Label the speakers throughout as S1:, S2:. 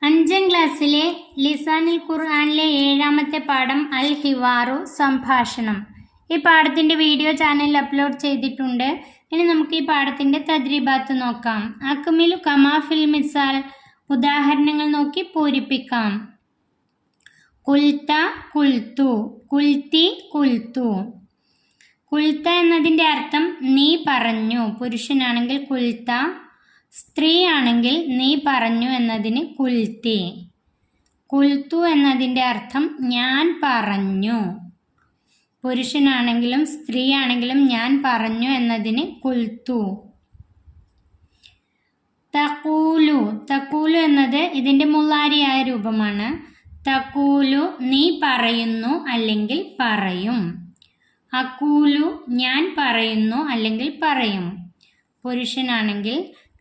S1: അഞ്ചാം ക്ലാസ്സിലെ ലിസാനുൽ ഖുർആനിലെ 7ാമത്തെ പാഠം അൽ ഹിവാറു സംഭാഷണം. ഈ പാഠത്തിൻ്റെ വീഡിയോ ചാനലിൽ അപ്ലോഡ് ചെയ്തിട്ടുണ്ട്. ഇനി നമുക്ക് ഈ പാഠത്തിൻ്റെ തദ്രീബാത്ത് നോക്കാം. അക്മിലു കമാ ഫിൽ മിസാൽ, ഉദാഹരണങ്ങൾ നോക്കി പൂരിപ്പിക്കാം. കുൽത്ത കുൽത്തു, കുൽത്തി കുൽത്തു. കുൽത്ത എന്നതിൻ്റെ അർത്ഥം നീ പറഞ്ഞു, പുരുഷനാണെങ്കിൽ കുൽത്ത, സ്ത്രീ ആണെങ്കിൽ നീ പറഞ്ഞു എന്നതിന് കുൽത്തി. കുൽത്തു എന്നതിൻ്റെ അർത്ഥം ഞാൻ പറഞ്ഞു, പുരുഷനാണെങ്കിലും സ്ത്രീ ആണെങ്കിലും ഞാൻ പറഞ്ഞു എന്നതിന് കുൽത്തു. തഖൂലു, തഖൂലു എന്നത് ഇതിൻ്റെ മുള്ളാരിയായ രൂപമാണ്. തഖൂലു നീ പറയുന്നു അല്ലെങ്കിൽ പറയും. അഖൂലു ഞാൻ പറയുന്നു അല്ലെങ്കിൽ പറയും. പുരുഷനാണെങ്കിൽ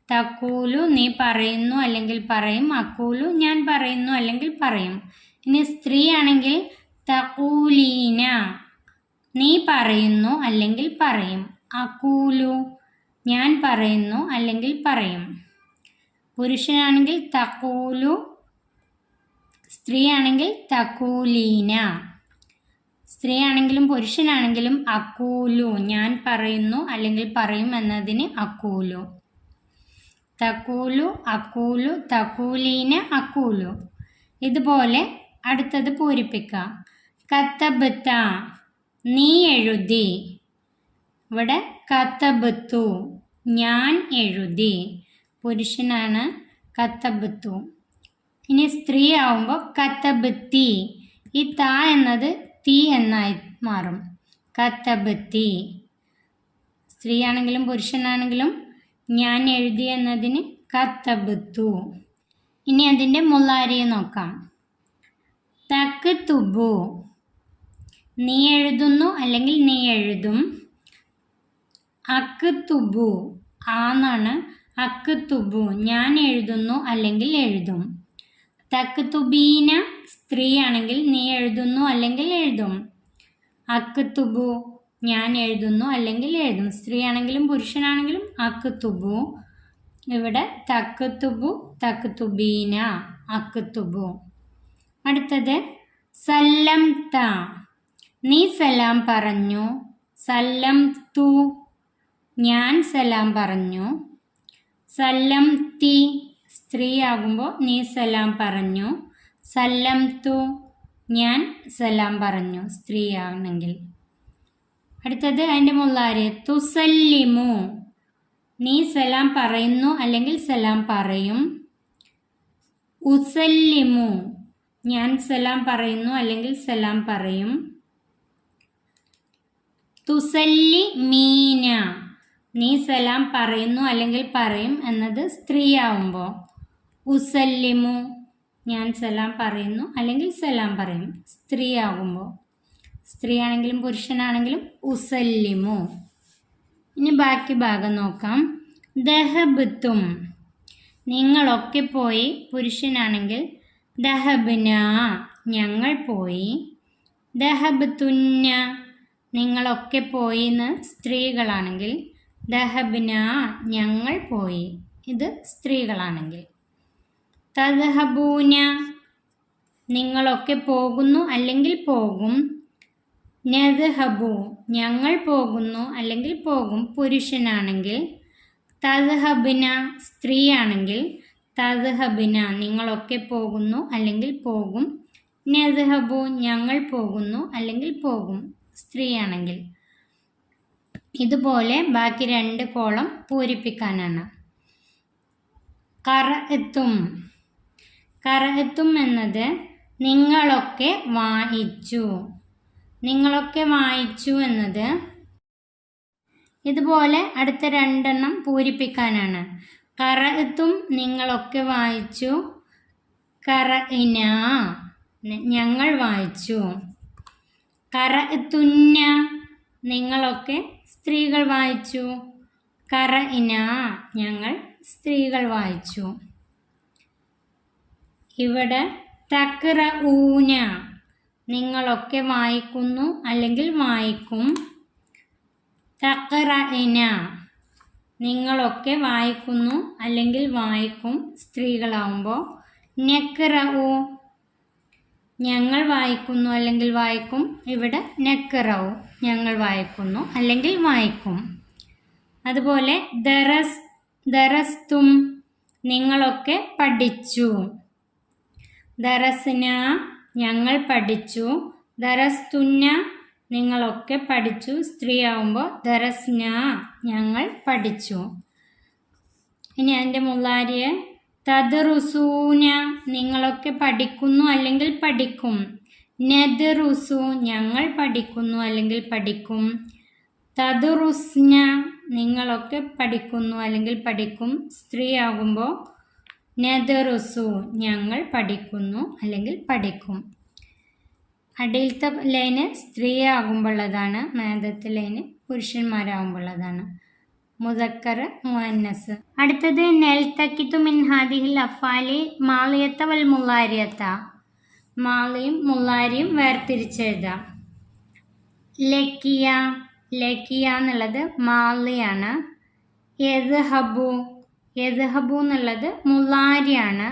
S1: തഖൂലു നീ പറയുന്നു അല്ലെങ്കിൽ പറയും. അഖൂലു ഞാൻ പറയുന്നു അല്ലെങ്കിൽ പറയും. ഇനി സ്ത്രീ ആണെങ്കിൽ തഖൂലീന നീ പറയുന്നു അല്ലെങ്കിൽ പറയും. അഖൂലു ഞാൻ പറയുന്നു അല്ലെങ്കിൽ പറയും. പുരുഷനാണെങ്കിൽ തഖൂലു, സ്ത്രീ ആണെങ്കിൽ തഖൂലീന. സ്ത്രീ ആണെങ്കിലും പുരുഷനാണെങ്കിലും അഖൂലു ഞാൻ പറയുന്നു അല്ലെങ്കിൽ പറയും എന്നതിന് അഖൂലു. തഖൂലു, അഖൂലു, തഖൂലീന, അഖൂലു. ഇതുപോലെ അടുത്തത് പൂരിപ്പിക്കാം. കതബത നീ എഴുതി. ഇവിടെ കതബതു ഞാൻ എഴുതി, പുരുഷനാണ് കതബതു. ഇനി സ്ത്രീ ആവുമ്പോൾ കതബത്തി, ഈ താ എന്നത് തീ എന്നായി മാറും. കതബത്തി. സ്ത്രീ ആണെങ്കിലും പുരുഷനാണെങ്കിലും ഞാൻ എഴുതി എന്നതിന് കതബത്തു. ഇനി അതിൻ്റെ മുള്ളാരിയെ നോക്കാം. തക്തുബു നീ എഴുതുന്നു അല്ലെങ്കിൽ നീ എഴുതും. അക്തുബു ആന്നാണ്. അക്തുബു ഞാൻ എഴുതുന്നു അല്ലെങ്കിൽ എഴുതും. തക്തുബീന സ്ത്രീ ആണെങ്കിൽ നീ എഴുതുന്നു അല്ലെങ്കിൽ എഴുതും. അക്തുബു ഞാൻ എഴുതുന്നു അല്ലെങ്കിൽ എഴുതും. സ്ത്രീ ആണെങ്കിലും പുരുഷനാണെങ്കിലും അക്തുബു. ഇവിടെ തക്തുബു, തക്തുബീന, അക്തുബു. അടുത്തത് സല്ലംത നീ സലാം പറഞ്ഞു. സല്ലംതു ഞാൻ സലാം പറഞ്ഞു. സല്ലംതി സ്ത്രീ ആകുമ്പോൾ നീ സലാം പറഞ്ഞു. സല്ലംതു ഞാൻ സലാം പറഞ്ഞു, സ്ത്രീ ആണെങ്കിൽ. അടുത്തത് അതിൻ്റെ മുള്ളാരി തുസല്ലിമു നീ സലാം പറയുന്നു അല്ലെങ്കിൽ സലാം പറയും. ഉസല്ലിമു ഞാൻ സലാം പറയുന്നു അല്ലെങ്കിൽ സലാം പറയും. തുസല്ലിമീന നീ സലാം പറയുന്നു അല്ലെങ്കിൽ പറയും എന്നത് സ്ത്രീ ആവുമ്പോൾ. ഉസല്ലിമു ഞാൻ സലാം പറയുന്നു അല്ലെങ്കിൽ സലാം പറയും, സ്ത്രീ ആകുമ്പോൾ. സ്ത്രീ ആണെങ്കിലും പുരുഷനാണെങ്കിലും ഉസല്ലിമു. ഇനി ബാക്കി ഭാഗം നോക്കാം. ദഹബത്തും നിങ്ങളൊക്കെ പോയി, പുരുഷനാണെങ്കിൽ ദഹബ്ന ഞങ്ങൾ പോയി. ദഹബത്തുന്ന നിങ്ങളൊക്കെ പോയി എന്ന് സ്ത്രീകളാണെങ്കിൽ ദഹബ്ന ഞങ്ങൾ പോയി, ഇത് സ്ത്രീകളാണെങ്കിൽ. തദ്ഹബൂന നിങ്ങളൊക്കെ പോകുന്നു അല്ലെങ്കിൽ പോകും. നദ്ഹബു ഞങ്ങൾ പോകുന്നു അല്ലെങ്കിൽ പോകും, പുരുഷനാണെങ്കിൽ. തദ്ഹബ്ന സ്ത്രീ ആണെങ്കിൽ തദ്ഹബ്ന നിങ്ങളൊക്കെ പോകുന്നു അല്ലെങ്കിൽ പോകും. നദ്ഹബു ഞങ്ങൾ പോകുന്നു അല്ലെങ്കിൽ പോകും, സ്ത്രീ ആണെങ്കിൽ. ഇതുപോലെ ബാക്കി 2 കോളം പൂരിപ്പിക്കാനാണ്. ഖറഅത്തും, ഖറഅത്തും എന്നത് നിങ്ങളൊക്കെ വായിച്ചു. നിങ്ങളൊക്കെ വായിച്ചു എന്നത്. ഇതുപോലെ അടുത്ത 2 പൂരിപ്പിക്കാനാണ്. ഖറഅത്തും നിങ്ങളൊക്കെ വായിച്ചു. ഖറഇന ഞങ്ങൾ വായിച്ചു. ഖറഅത്തുന്ന നിങ്ങളൊക്കെ സ്ത്രീകൾ വായിച്ചു. ഖറഇന ഞങ്ങൾ സ്ത്രീകൾ വായിച്ചു. ഇവിടെ തഖ്റഊന നിങ്ങളൊക്കെ വായിക്കുന്നു അല്ലെങ്കിൽ വായിക്കും. തഖ്റഇന നിങ്ങളൊക്കെ വായിക്കുന്നു അല്ലെങ്കിൽ വായിക്കും, സ്ത്രീകളാവുമ്പോൾ. നഖ്റഉ ഞങ്ങൾ വായിക്കുന്നു അല്ലെങ്കിൽ വായിക്കും. ഇവിടെ നഖ്റഉ ഞങ്ങൾ വായിക്കുന്നു അല്ലെങ്കിൽ വായിക്കും. അതുപോലെ ദറസ്തും നിങ്ങളൊക്കെ പഠിച്ചു. ദറസ്ന ഞങ്ങൾ പഠിച്ചു. ദറസ്തുന്ന നിങ്ങളൊക്കെ പഠിച്ചു. സ്ത്രീ ആവുമ്പോൾ ദറസ്ന ഞങ്ങൾ പഠിച്ചു. ഇനി അതിൻ്റെ മുള്ളാരിയെ തദ്റുസൂന നിങ്ങളൊക്കെ പഠിക്കുന്നു അല്ലെങ്കിൽ പഠിക്കും. നദ്റുസു ഞങ്ങൾ പഠിക്കുന്നു അല്ലെങ്കിൽ പഠിക്കും. തദ്റുസ്ന നിങ്ങളൊക്കെ പഠിക്കുന്നു അല്ലെങ്കിൽ പഠിക്കും. സ്ത്രീ ആകുമ്പോൾ നദ്റുസു ഞങ്ങൾ പഠിക്കുന്നു അല്ലെങ്കിൽ പഠിക്കും. അടിയിലത്തെ ലൈന് സ്ത്രീ ആകുമ്പോഴതാണ്, മേധത്തെ ലൈന് പുരുഷന്മാരാകുമ്പോഴതാണ്. മുദക്കർ മുഅന്നസ്. അടുത്തത് നെൽതക്കിത്തു മിൻ ഹാദിഹിൽ അഫ്ആലി മാളിയത്ത വൽ മുള്ളാരിയത്ത. മാളിയും മുള്ളാരിയും വേർതിരിച്ചെഴുതാം. ലക്കിയ എന്നുള്ളത് മാളിയാണ്. യദ്ഹബു എന്നുള്ളത് മുള്ളാരിയാണ്.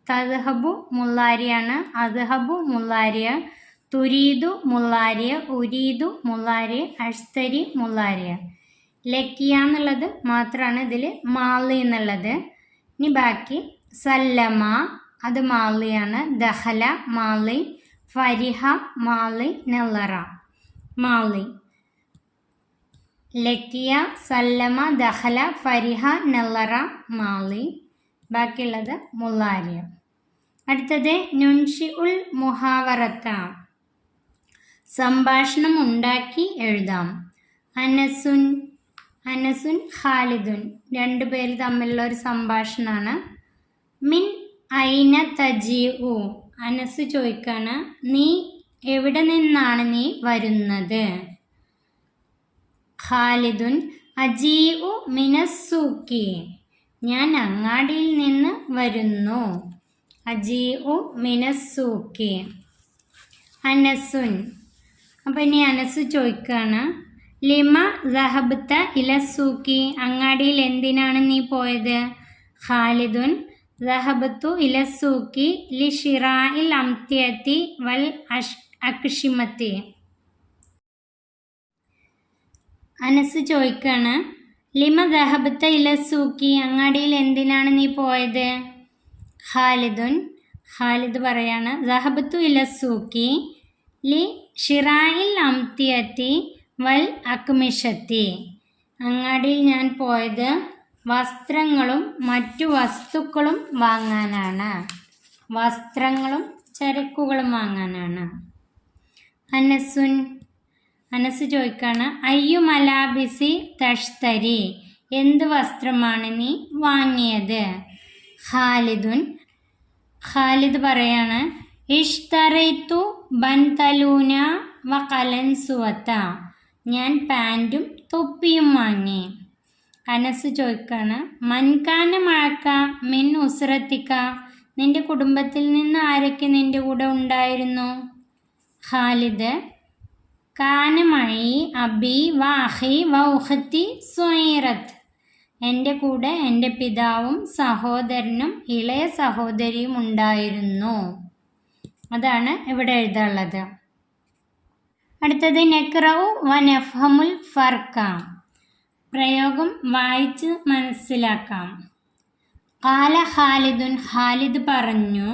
S1: തദ്ഹബു മുള്ളാരിയാണ്. അദ്ഹബു മുള്ളാരിയ. തുരീദു മുള്ളാരിയ. ഉരീദു മുള്ളാരിയ. അഷ്തരി മുള്ളാരിയ. ലക്കിയ എന്നുള്ളത് മാത്രമാണ് ഇതിൽ മാളി എന്നുള്ളത്. ഇനി ബാക്കി സല്ലമ അത് മാളിയാണ്. ദഹല മാളി. ഫരിഹ മാളി. നല്ലറ മാളി. ലക്കിയ, സല്ലമ, ദഹല, ഫരിഹ, നല്ലറ മാളി. ബാക്കിയുള്ളത് മുള്ളാരിയ. അടുത്തത് നുൻഷി ഉൽ മുഹാവറത്ത സംഭാഷണം ഉണ്ടാക്കി എഴുതാം. അനസുൻ ഖാലിദുൻ രണ്ടുപേര് തമ്മിലുള്ള ഒരു സംഭാഷണമാണ്. മിൻ ഐന തജീഉ അനസ് ചോദിക്കാണ്, നീ എവിടെ നിന്നാണ് നീ വരുന്നത്? ഖാലിദുൻ അജീഉ മിനസ്സൂക്കി ഞാൻ അങ്ങാടിയിൽ നിന്ന് വരുന്നു. അജീഉ മിനസ്സൂക്കി. അനസുൻ അപ്പം ഇനി അനസ് ചോദിക്കാണ്, ലിമ ദഹബ്ത ഇലസൂക്കി അങ്ങാടിയിൽ എന്തിനാണ് നീ പോയത്? ഖാലിദുൻ ദഹബ്തു ഇലസൂക്കി ലി ഷിറാഇൽ അംതിയത്തി വൽ അക്ഷിമത്തി. അനസ് ചോദിക്കാണ്, ലിമ ദഹബ്ത ഇലസൂക്കി അങ്ങാടിയിൽ എന്തിനാണ് നീ പോയത്? ഖാലിദ് പറയാണ്, ദഹബ്തു ഇലസൂക്കി ലി ഷിറാഇൽ അംതിയത്തി വൽ അക്മിഷത്തി അങ്ങാടിയിൽ ഞാൻ പോയത് വസ്ത്രങ്ങളും മറ്റു വസ്തുക്കളും വാങ്ങാനാണ്. വസ്ത്രങ്ങളും ചരക്കുകളും വാങ്ങാനാണ്. അനസ് ചോദിക്കാണ്, അയ്യു മലാബിസി തഷ്തരി എന്ത് വസ്ത്രമാണ് നീ വാങ്ങിയത്? ഖാലിദ് പറയാണ്, ഇഷ്തറൈതു ബൻതലൂന വ കലൻസുവത്ത ഞാൻ പാൻറ്റും തൊപ്പിയും വാങ്ങി. അനസ് ചോദിക്കാണ്, മൻകാന മഴക്ക മിൻ ഉസ്രത്തിക്ക നിന്റെ കുടുംബത്തിൽ നിന്ന് ആരൊക്കെ നിന്റെ കൂടെ ഉണ്ടായിരുന്നു? ഖാലിദ് കാന മഴി അബി വ അഖി വ ഉഖത്തി സുഐറത്ത് എൻ്റെ കൂടെ എൻ്റെ പിതാവും സഹോദരനും ഇളയ സഹോദരിയും ഉണ്ടായിരുന്നു. അതാണ് ഇവിടെ എഴുതാനുള്ളത്. അടുത്തത് നഖ്റഉ വ നഫ്ഹമുൽ ഫർഖ പ്രയോഗം വായിച്ച് മനസ്സിലാക്കാം. ഖാല ഖാലിദുൻ ഖാലിദ് പറഞ്ഞു,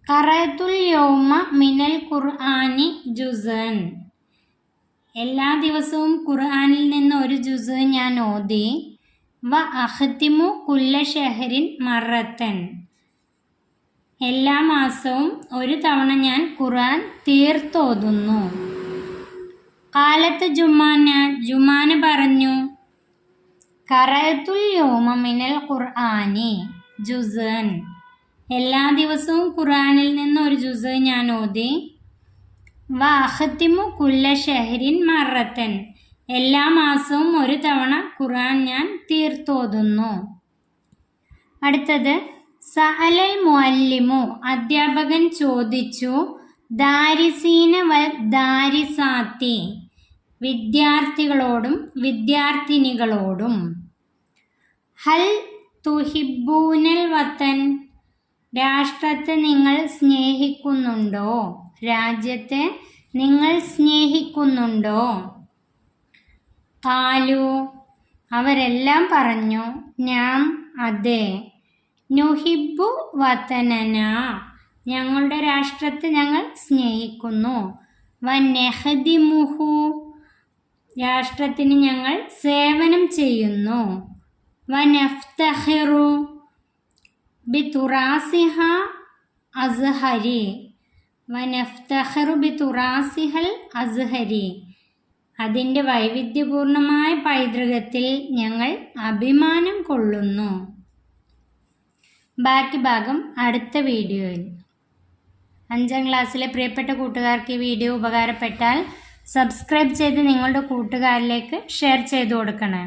S1: ഖറഅതുൽ യൗമ മിനൽ ഖുർആനി ജുസൻ എല്ലാ ദിവസവും ഖുർആനിൽ നിന്ന് ഒരു ജുസ് ഞാൻ ഓതി. വ അഖ്തിമു കുല്ല ഷഹരിൻ മറത്തൻ എല്ലാ മാസവും ഒരു തവണ ഞാൻ ഖുർആൻ തീർത്തോതുന്നു. ഖാലത്ത് ജുമാന പറഞ്ഞു, ഖറഅതുൽ യൗമ മിനൽ ഖുർആനി ജുസൻ എല്ലാ ദിവസവും ഖുർആനിൽ നിന്ന് ഒരു ജുസ് ഞാൻ ഓതി. വ അഖ്തിമു കുല്ല ഷഹരിൻ മറത്തൻ എല്ലാ മാസവും ഒരു തവണ ഖുർആൻ ഞാൻ തീർത്തോതുന്നു. അടുത്തത് സഅലൽ മുഅല്ലിമു അധ്യാപകൻ ചോദിച്ചു, ദാരിസീന വ ദാരിസാത്തി വിദ്യാർത്ഥികളോടും വിദ്യാർത്ഥിനികളോടും. ഹൽ തുഹിബ്ബൂനൽ വതൻ രാഷ്ട്രത്തെ നിങ്ങൾ സ്നേഹിക്കുന്നുണ്ടോ? രാജ്യത്തെ നിങ്ങൾ സ്നേഹിക്കുന്നുണ്ടോ? ഖാലു അവരെല്ലാം പറഞ്ഞു നാം അതെ. നുഹിബ്ബു വതനന ഞങ്ങളുടെ രാഷ്ട്രത്തെ ഞങ്ങൾ സ്നേഹിക്കുന്നു. വനഖ്ദിമുഹു രാഷ്ട്രത്തിന് ഞങ്ങൾ സേവനം ചെയ്യുന്നു. വനഫ്തഖിറു ബിതുറാസിഹ അസ്ഹരി വനഫ്തഖിറു ബിതുറാസിഹൽ അസ്ഹരി അതിൻ്റെ വൈവിധ്യപൂർണമായ പൈതൃകത്തിൽ ഞങ്ങൾ അഭിമാനം കൊള്ളുന്നു. ബാക്കി ഭാഗം അടുത്ത വീഡിയോയിൽ. 5ാം ക്ലാസ്സിലെ പ്രിയപ്പെട്ട കൂട്ടുകാർക്ക് ഈ വീഡിയോ ഉപകാരപ്പെട്ടാൽ സബ്സ്ക്രൈബ് ചെയ്ത് നിങ്ങളുടെ കൂട്ടുകാരിലേക്ക് ഷെയർ ചെയ്ത് കൊടുക്കണേ.